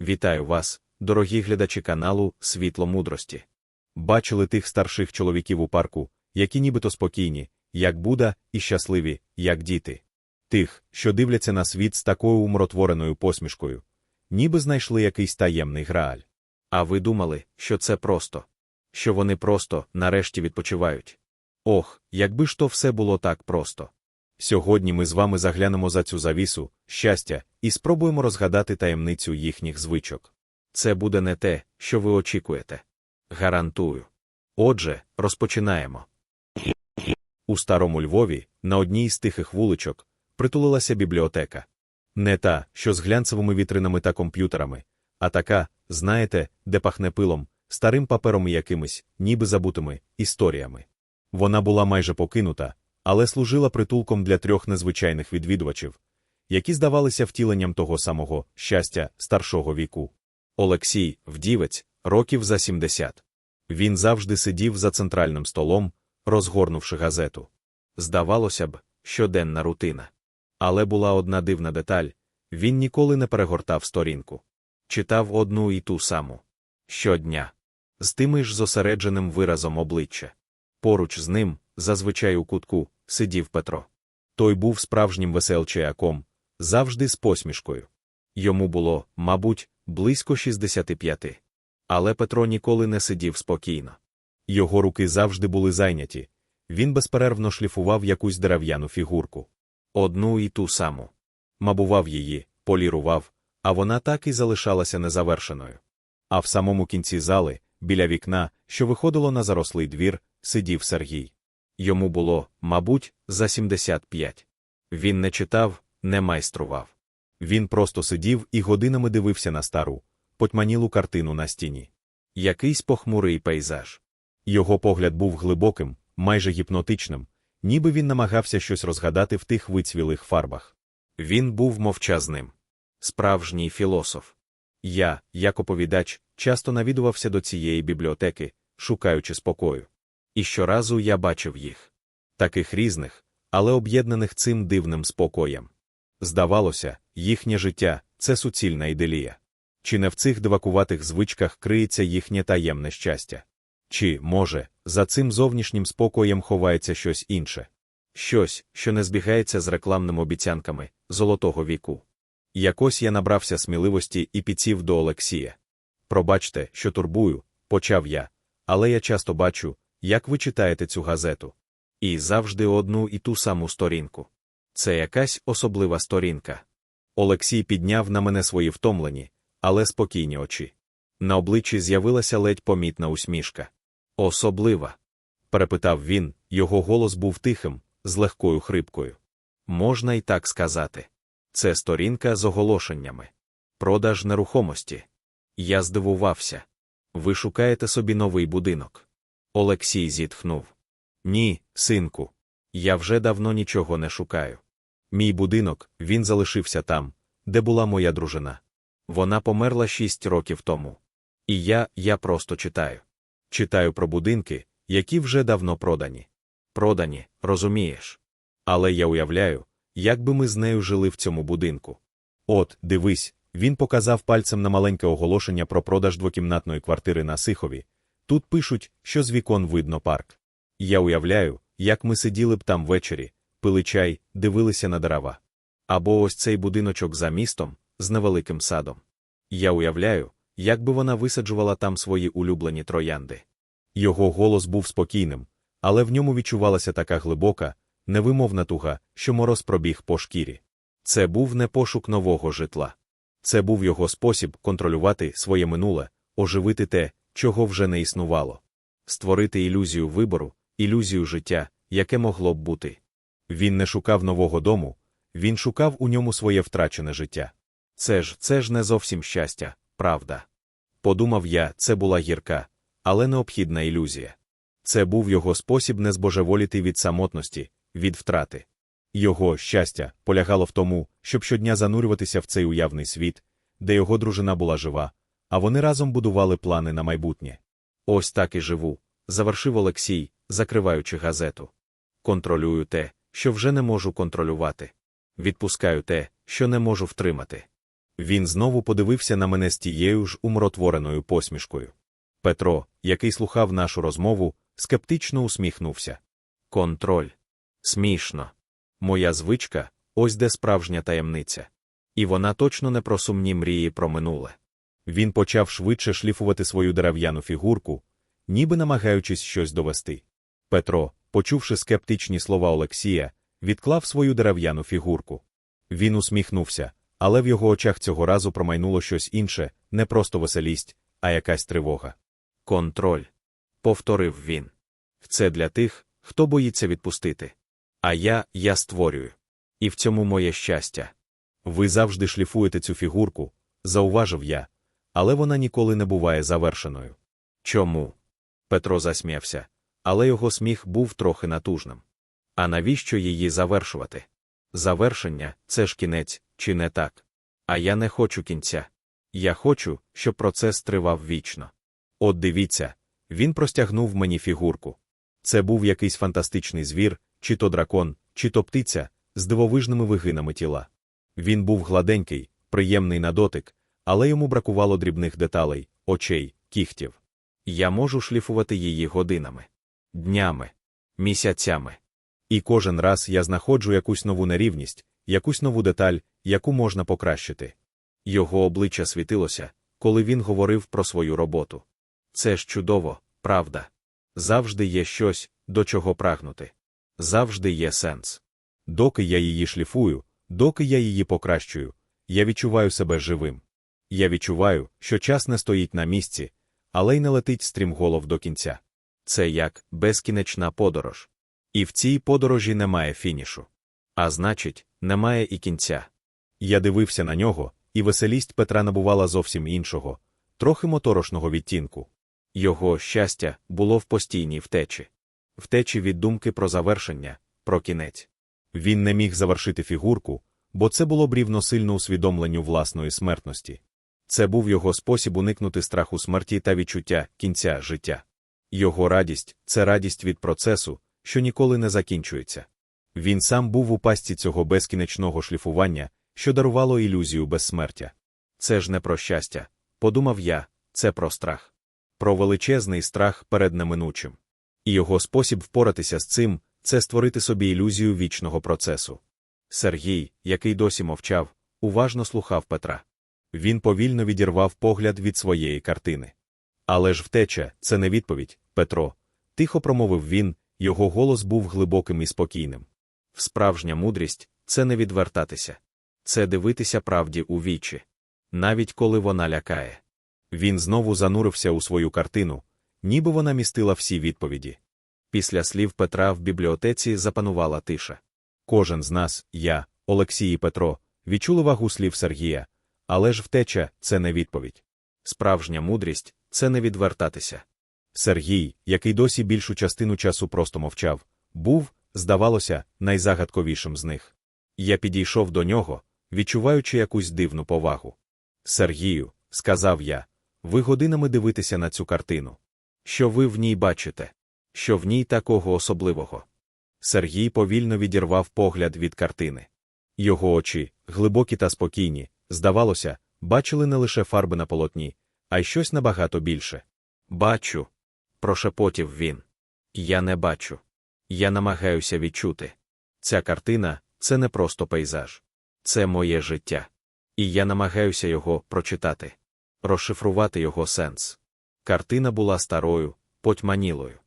Вітаю вас, дорогі глядачі каналу «Світло мудрості». Бачили тих старших чоловіків у парку, які нібито спокійні, як Будда, і щасливі, як діти. Тих, що дивляться на світ з такою умиротвореною посмішкою, ніби знайшли якийсь таємний грааль. А ви думали, що це просто? Що вони просто, нарешті, відпочивають? Ох, якби ж то все було так просто. Сьогодні ми з вами заглянемо за цю завісу щастя і спробуємо розгадати таємницю їхніх звичок. Це буде не те, що ви очікуєте. Гарантую. Отже, розпочинаємо. У старому Львові, на одній з тихих вуличок, притулилася бібліотека. Не та, що з глянцевими вітринами та комп'ютерами, а така, знаєте, де пахне пилом, старим папером і якимись, ніби забутими, історіями. Вона була майже покинута, але служила притулком для трьох незвичайних відвідувачів, які здавалися втіленням того самого щастя старшого віку. Олексій, вдівець, років за 70. Він завжди сидів за центральним столом, розгорнувши газету. Здавалося б, щоденна рутина. Але була одна дивна деталь – він ніколи не перегортав сторінку. Читав одну і ту саму. Щодня. З тим ж зосередженим виразом обличчя. Поруч з ним, зазвичай у кутку, сидів Петро. Той був справжнім веселчаяком, завжди з посмішкою. Йому було, мабуть, близько 65. Але Петро ніколи не сидів спокійно. Його руки завжди були зайняті, він безперервно шліфував якусь дерев'яну фігурку. Одну і ту саму. Мабував її, полірував, а вона так і залишалася незавершеною. А в самому кінці зали, біля вікна, що виходило на зарослий двір, сидів Сергій. Йому було, мабуть, за 75. Він не читав, не майстрував. Він просто сидів і годинами дивився на стару, потьманілу картину на стіні. Якийсь похмурий пейзаж. Його погляд був глибоким, майже гіпнотичним, ніби він намагався щось розгадати в тих вицвілих фарбах. Він був мовчазним. Справжній філософ. Я, як оповідач, часто навідувався до цієї бібліотеки, шукаючи спокою. І щоразу я бачив їх. Таких різних, але об'єднаних цим дивним спокоєм. Здавалося, їхнє життя – це суцільна іделія. Чи не в цих дивакуватих звичках криється їхнє таємне щастя? Чи, може, за цим зовнішнім спокоєм ховається щось інше? Щось, що не збігається з рекламними обіцянками золотого віку. Якось я набрався сміливості і підсів до Олексія. «Пробачте, що турбую», – почав я, «але я часто бачу, як ви читаєте цю газету. І завжди одну і ту саму сторінку. Це якась особлива сторінка». Олексій підняв на мене свої втомлені, але спокійні очі. На обличчі з'явилася ледь помітна усмішка. «Особлива?» – перепитав він, його голос був тихим, з легкою хрипкою. «Можна й так сказати. Це сторінка з оголошеннями. Продаж нерухомості». Я здивувався. «Ви шукаєте собі новий будинок?» Олексій зітхнув. «Ні, синку. Я вже давно нічого не шукаю. Мій будинок, він залишився там, де була моя дружина. Вона померла 6 років тому. І я просто читаю. Читаю про будинки, які вже давно продані. Продані, розумієш? Але я уявляю, як би ми з нею жили в цьому будинку. От, дивись», – він показав пальцем на маленьке оголошення про продаж двокімнатної квартири на Сихові. «Тут пишуть, що з вікон видно парк. Я уявляю, як ми сиділи б там ввечері, пили чай, дивилися на дерева. Або ось цей будиночок за містом, з невеликим садом. Я уявляю, як би вона висаджувала там свої улюблені троянди». Його голос був спокійним, але в ньому відчувалася така глибока, невимовна туга, що мороз пробіг по шкірі. Це був не пошук нового житла. Це був його спосіб контролювати своє минуле, оживити те, чого вже не існувало. Створити ілюзію вибору, ілюзію життя, яке могло б бути. Він не шукав нового дому, він шукав у ньому своє втрачене життя. Це ж не зовсім щастя, правда? Подумав я, це була гірка, але необхідна ілюзія. Це був його спосіб не збожеволіти від самотності, від втрати. Його щастя полягало в тому, щоб щодня занурюватися в цей уявний світ, де його дружина була жива, а вони разом будували плани на майбутнє. «Ось так і живу», – завершив Олексій, закриваючи газету. «Контролюю те, що вже не можу контролювати. Відпускаю те, що не можу втримати. Він знову подивився на мене з тією ж умиротвореною посмішкою. Петро, який слухав нашу розмову, скептично усміхнувся. Контроль. Смішно. Моя звичка – ось де справжня таємниця. І вона точно не про сумні мрії про минуле. Він почав швидше шліфувати свою дерев'яну фігурку, ніби намагаючись щось довести. Петро, почувши скептичні слова Олексія, відклав свою дерев'яну фігурку. Він усміхнувся, але в його очах цього разу промайнуло щось інше, не просто веселість, а якась тривога. «Контроль», – повторив він. «Це для тих, хто боїться відпустити. А я створюю. І в цьому моє щастя. Ви завжди шліфуєте цю фігурку», – зауважив я, «але вона ніколи не буває завершеною». «Чому?» Петро засміявся, але його сміх був трохи натужним. «А навіщо її завершувати? Завершення – це ж кінець, чи не так? А я не хочу кінця. Я хочу, щоб процес тривав вічно. От дивіться», – він простягнув мені фігурку. Це був якийсь фантастичний звір, чи то дракон, чи то птиця, з дивовижними вигинами тіла. Він був гладенький, приємний на дотик, але йому бракувало дрібних деталей, очей, кігтів. Я можу шліфувати її годинами, днями, місяцями. І кожен раз я знаходжу якусь нову нерівність, якусь нову деталь, яку можна покращити. Його обличчя світилося, коли він говорив про свою роботу. Це ж чудово, правда? Завжди є щось, до чого прагнути. Завжди є сенс. Доки я її шліфую, доки я її покращую, я відчуваю себе живим. Я відчуваю, що час не стоїть на місці, але й не летить стрімголов до кінця. Це як безкінечна подорож. І в цій подорожі немає фінішу. А значить, немає і кінця. Я дивився на нього, і веселість Петра набувала зовсім іншого, трохи моторошного відтінку. Його щастя було в постійній втечі. Втечі від думки про завершення, про кінець. Він не міг завершити фігурку, бо це було б рівносильно усвідомленню власної смертності. Це був його спосіб уникнути страху смерті та відчуття кінця життя. Його радість – це радість від процесу, що ніколи не закінчується. Він сам був у пастці цього безкінечного шліфування, що дарувало ілюзію безсмертя. Це ж не про щастя, подумав я, це про страх. Про величезний страх перед неминучим. І його спосіб впоратися з цим – це створити собі ілюзію вічного процесу. Сергій, який досі мовчав, уважно слухав Петра. Він повільно відірвав погляд від своєї картини. «Але ж втеча – це не відповідь, Петро», – тихо промовив він, його голос був глибоким і спокійним. «Справжня мудрість – це не відвертатися. Це дивитися правді у вічі. Навіть коли вона лякає». Він знову занурився у свою картину, ніби вона містила всі відповіді. Після слів Петра в бібліотеці запанувала тиша. Кожен з нас, я, Олексій і Петро, відчули вагу слів Сергія, але ж втеча – це не відповідь. Справжня мудрість – це не відвертатися. Сергій, який досі більшу частину часу просто мовчав, був, здавалося, найзагадковішим з них. Я підійшов до нього, відчуваючи якусь дивну повагу. «Сергію», – сказав я, – «ви годинами дивитеся на цю картину. Що ви в ній бачите? Що в ній такого особливого?» Сергій повільно відірвав погляд від картини. Його очі, глибокі та спокійні, здавалося, бачили не лише фарби на полотні, а й щось набагато більше. «Бачу», – прошепотів він. «Я не бачу. Я намагаюся відчути. Ця картина – це не просто пейзаж. Це моє життя. І я намагаюся його прочитати. Розшифрувати його сенс». Картина була старою, потьманілою.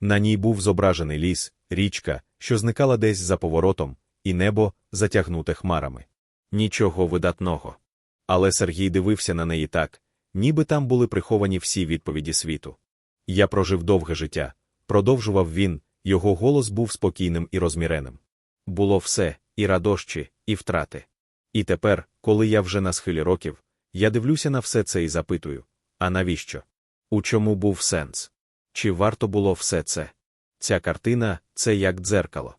На ній був зображений ліс, річка, що зникала десь за поворотом, і небо, затягнуте хмарами. Нічого видатного. Але Сергій дивився на неї так, ніби там були приховані всі відповіді світу. «Я прожив довге життя», – продовжував він, його голос був спокійним і розміреним. «Було все, і радощі, і втрати. І тепер, коли я вже на схилі років, я дивлюся на все це і запитую, а навіщо? У чому був сенс? Чи варто було все це? Ця картина – це як дзеркало.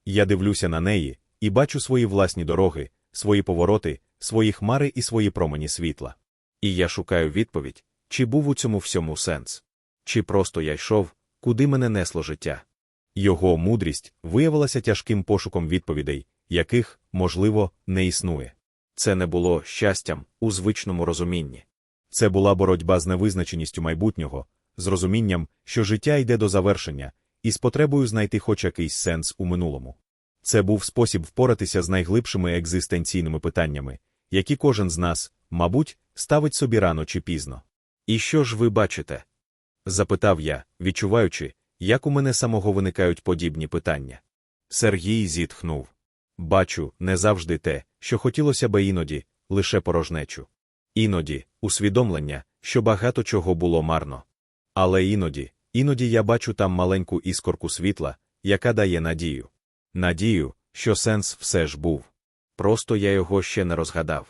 Я дивлюся на неї і бачу свої власні дороги, свої повороти, свої хмари і свої промені світла. І я шукаю відповідь, чи був у цьому всьому сенс? Чи просто я йшов, куди мене несло життя?» Його мудрість виявилася тяжким пошуком відповідей, яких, можливо, не існує. Це не було щастям у звичному розумінні. Це була боротьба з невизначеністю майбутнього, з розумінням, що життя йде до завершення, і з потребою знайти хоч якийсь сенс у минулому. Це був спосіб впоратися з найглибшими екзистенційними питаннями, які кожен з нас, мабуть, ставить собі рано чи пізно. «І що ж ви бачите?» – запитав я, відчуваючи, як у мене самого виникають подібні питання. Сергій зітхнув. «Бачу не завжди те, що хотілося би іноді, лише порожнечу. Іноді – усвідомлення, що багато чого було марно. Але іноді я бачу там маленьку іскорку світла, яка дає надію. Надію, що сенс все ж був. Просто я його ще не розгадав».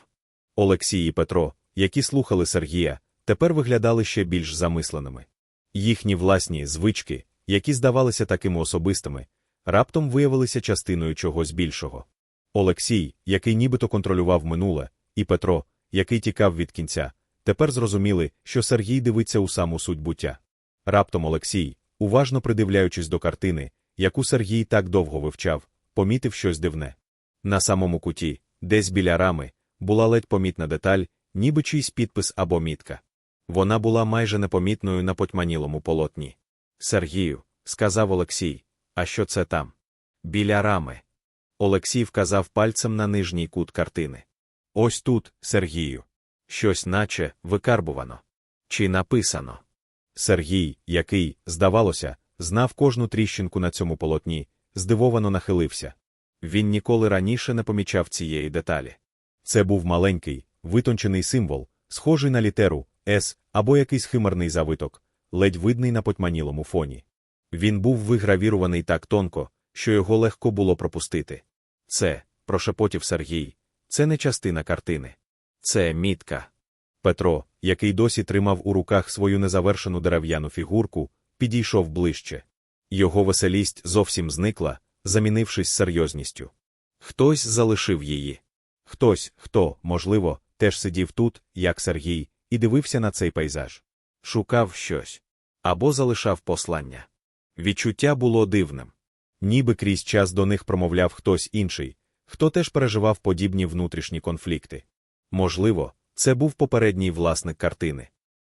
Олексій і Петро, які слухали Сергія, тепер виглядали ще більш замисленими. Їхні власні звички, які здавалися такими особистими, раптом виявилися частиною чогось більшого. Олексій, який нібито контролював минуле, і Петро, який тікав від кінця, тепер зрозуміли, що Сергій дивиться у саму суть буття. Раптом Олексій, уважно придивляючись до картини, яку Сергій так довго вивчав, помітив щось дивне. На самому куті, десь біля рами, була ледь помітна деталь, ніби чийсь підпис або мітка. Вона була майже непомітною на потьманілому полотні. «Сергію», – сказав Олексій, – «а що це там?» «Біля рами». Олексій вказав пальцем на нижній кут картини. «Ось тут, Сергію. Щось наче викарбувано. Чи написано?» Сергій, який, здавалося, знав кожну тріщинку на цьому полотні, здивовано нахилився. Він ніколи раніше не помічав цієї деталі. Це був маленький, витончений символ, схожий на літеру «С» або якийсь химерний завиток, ледь видний на потьманілому фоні. Він був вигравірований так тонко, що його легко було пропустити. «Це», – прошепотів Сергій, – «це не частина картини. Це мітка». Петро, який досі тримав у руках свою незавершену дерев'яну фігурку, підійшов ближче. Його веселість зовсім зникла, замінившись серйозністю. Хтось залишив її. Хтось, хто, можливо, теж сидів тут, як Сергій, і дивився на цей пейзаж. Шукав щось. Або залишав послання. Відчуття було дивним. Ніби крізь час до них промовляв хтось інший, хто теж переживав подібні внутрішні конфлікти. Можливо, це був попередній власник картини.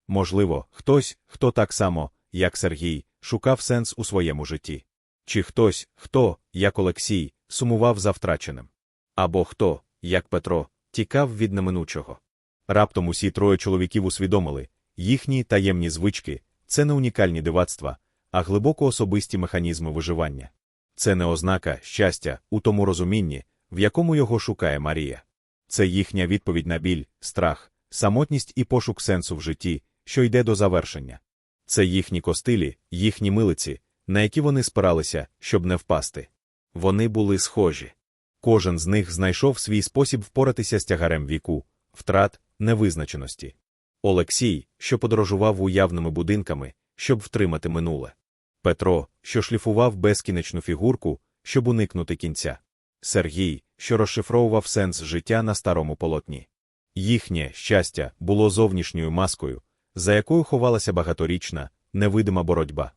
Можливо, хтось, хто так само, як Сергій, шукав сенс у своєму житті. Чи хтось, хто, як Олексій, сумував за втраченим. Або хто, як Петро, тікав від неминучого. Раптом усі троє чоловіків усвідомили, їхні таємні звички – це не унікальні дивацтва, а глибоко особисті механізми виживання. Це не ознака щастя у тому розумінні, в якому його шукає Марія. Це їхня відповідь на біль, страх, самотність і пошук сенсу в житті, що йде до завершення. Це їхні костилі, їхні милиці, на які вони спиралися, щоб не впасти. Вони були схожі. Кожен з них знайшов свій спосіб впоратися з тягарем віку, втрат, невизначеності. Олексій, що подорожував уявними будинками, щоб втримати минуле. Петро, що шліфував безкінечну фігурку, щоб уникнути кінця. Сергій, що розшифровував сенс життя на старому полотні. Їхнє щастя було зовнішньою маскою, за якою ховалася багаторічна, невидима боротьба.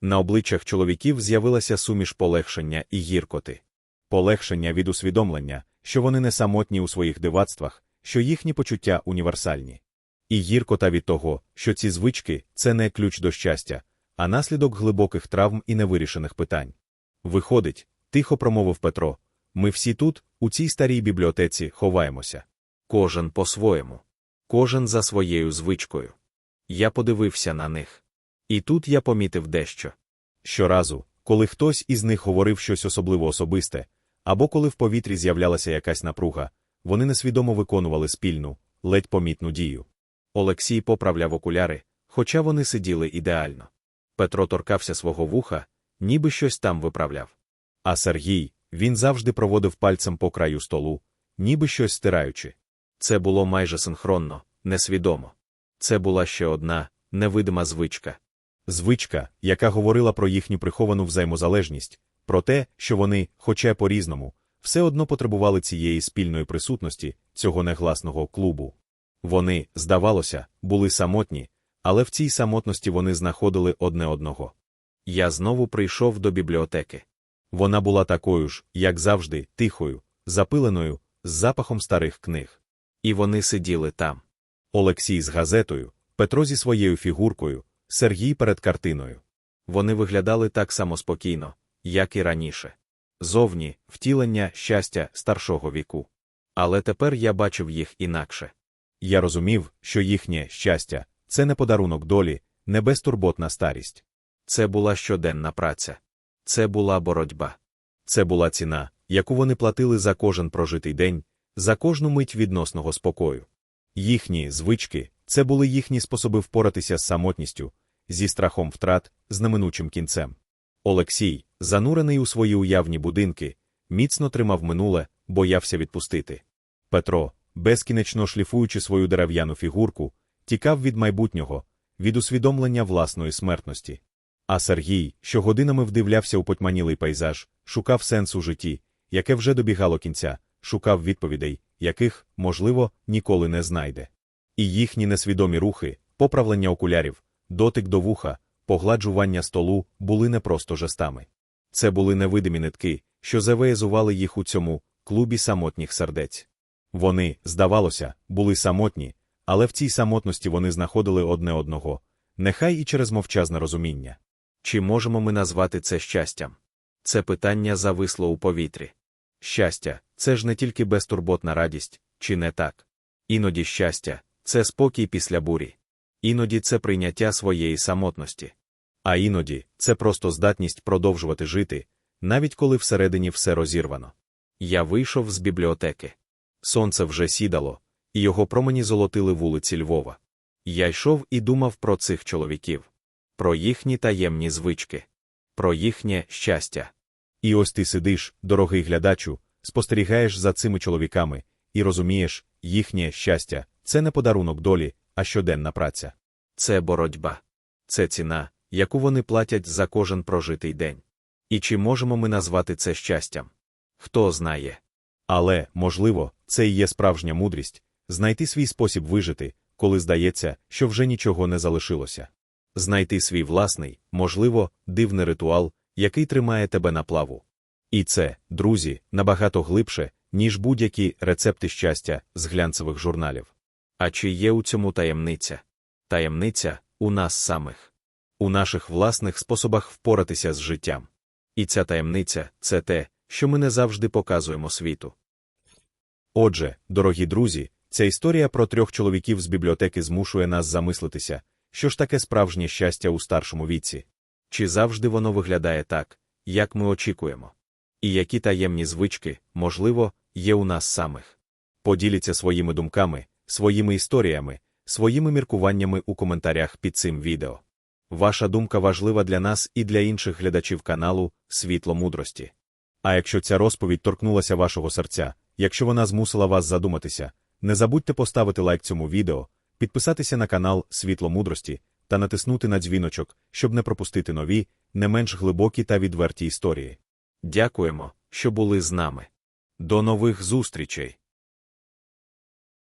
На обличчях чоловіків з'явилася суміш полегшення і гіркоти. Полегшення від усвідомлення, що вони не самотні у своїх дивацтвах, що їхні почуття універсальні. І гіркота від того, що ці звички – це не ключ до щастя, а наслідок глибоких травм і невирішених питань. «Виходить», – тихо промовив Петро, – «ми всі тут, у цій старій бібліотеці, ховаємося. Кожен по-своєму. Кожен за своєю звичкою». Я подивився на них. І тут я помітив дещо. Щоразу, коли хтось із них говорив щось особливо особисте, або коли в повітрі з'являлася якась напруга, вони несвідомо виконували спільну, ледь помітну дію. Олексій поправляв окуляри, хоча вони сиділи ідеально. Петро торкався свого вуха, ніби щось там виправляв. А Сергій, він завжди проводив пальцем по краю столу, ніби щось стираючи. Це було майже синхронно, несвідомо. Це була ще одна, невидима звичка. Звичка, яка говорила про їхню приховану взаємозалежність, про те, що вони, хоча по-різному, все одно потребували цієї спільної присутності, цього негласного клубу. Вони, здавалося, були самотні, але в цій самотності вони знаходили одне одного. Я знову прийшов до бібліотеки. Вона була такою ж, як завжди, тихою, запиленою, з запахом старих книг. І вони сиділи там. Олексій з газетою, Петро зі своєю фігуркою, Сергій перед картиною. Вони виглядали так само спокійно, як і раніше. Зовні – втілення щастя старшого віку. Але тепер я бачив їх інакше. Я розумів, що їхнє щастя – це не подарунок долі, не безтурботна старість. Це була щоденна праця. Це була боротьба. Це була ціна, яку вони платили за кожен прожитий день, за кожну мить відносного спокою. Їхні звички – це були їхні способи впоратися з самотністю, зі страхом втрат, з неминучим кінцем. Олексій, занурений у свої уявні будинки, міцно тримав минуле, боявся відпустити. Петро, безкінечно шліфуючи свою дерев'яну фігурку, тікав від майбутнього, від усвідомлення власної смертності. А Сергій, що годинами вдивлявся у потьманілий пейзаж, шукав сенс у житті, яке вже добігало кінця, шукав відповідей, яких, можливо, ніколи не знайде. І їхні несвідомі рухи, поправлення окулярів, дотик до вуха, погладжування столу були не просто жестами. Це були невидимі нитки, що зав'язували їх у цьому клубі самотніх сердець. Вони, здавалося, були самотні, але в цій самотності вони знаходили одне одного, нехай і через мовчазне розуміння. Чи можемо ми назвати це щастям? Це питання зависло у повітрі. Щастя – це ж не тільки безтурботна радість, чи не так? Іноді щастя – це спокій після бурі. Іноді це прийняття своєї самотності. А іноді це просто здатність продовжувати жити, навіть коли всередині все розірвано. Я вийшов з бібліотеки. Сонце вже сідало, і його промені золотили вулиці Львова. Я йшов і думав про цих чоловіків. Про їхні таємні звички. Про їхнє щастя. І ось ти сидиш, дорогий глядачу, спостерігаєш за цими чоловіками, і розумієш, їхнє щастя – це не подарунок долі, а щоденна праця. Це боротьба. Це ціна, яку вони платять за кожен прожитий день. І чи можемо ми назвати це щастям? Хто знає. Але, можливо, це і є справжня мудрість – знайти свій спосіб вижити, коли здається, що вже нічого не залишилося. Знайти свій власний, можливо, дивний ритуал, який тримає тебе на плаву. І це, друзі, набагато глибше, ніж будь-які рецепти щастя з глянцевих журналів. А чи є у цьому таємниця? Таємниця у нас самих. У наших власних способах впоратися з життям. І ця таємниця – це те, що ми не завжди показуємо світу. Отже, дорогі друзі, ця історія про 3 чоловіків з бібліотеки змушує нас замислитися, що ж таке справжнє щастя у старшому віці. Чи завжди воно виглядає так, як ми очікуємо? І які таємні звички, можливо, є у нас самих? Поділіться своїми думками, своїми історіями, своїми міркуваннями у коментарях під цим відео. Ваша думка важлива для нас і для інших глядачів каналу «Світло мудрості». А якщо ця розповідь торкнулася вашого серця, якщо вона змусила вас задуматися, не забудьте поставити лайк цьому відео, підписатися на канал «Світло мудрості» та натиснути на дзвіночок, щоб не пропустити нові, не менш глибокі та відверті історії. Дякуємо, що були з нами. До нових зустрічей!